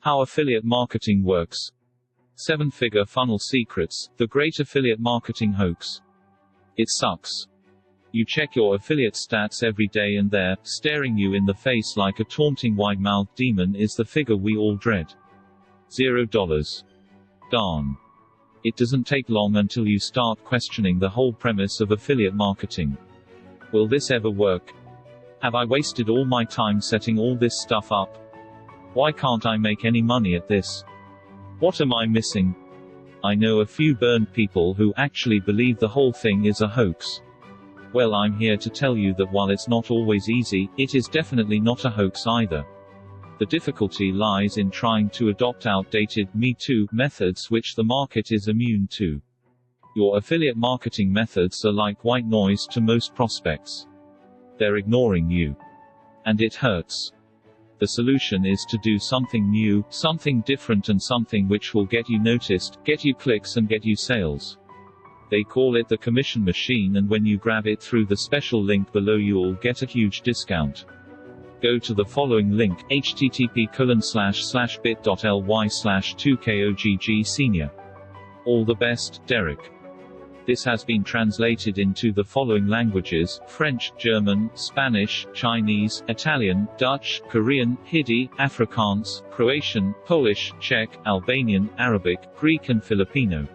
How affiliate marketing works. 7-figure funnel secrets, the great affiliate marketing hoax. It sucks. You check your affiliate stats every day and there, staring you in the face like a taunting wide-mouthed demon is the figure we all dread. $0. Darn. It doesn't take long until you start questioning the whole premise of affiliate marketing. Will this ever work? Have I wasted all my time setting all this stuff up? Why can't I make any money at this? What am I missing? I know a few burned people who actually believe the whole thing is a hoax. Well, I'm here to tell you that while it's not always easy, it is definitely not a hoax either. The difficulty lies in trying to adopt outdated Me Too methods which the market is immune to. Your affiliate marketing methods are like white noise to most prospects. They're ignoring you. And it hurts. The solution is to do something new, something different, and something which will get you noticed, get you clicks, and get you sales. They call it the commission machine, and when you grab it through the special link below, you'll get a huge discount. Go to the following link, http://bit.ly/2kogggsenior. All the best, Derek. This has been translated into the following languages: French, German, Spanish, Chinese, Italian, Dutch, Korean, Hindi, Afrikaans, Croatian, Polish, Czech, Albanian, Arabic, Greek and Filipino.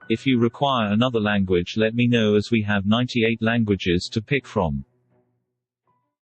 If you require another language, let me know, as we have 98 languages to pick from.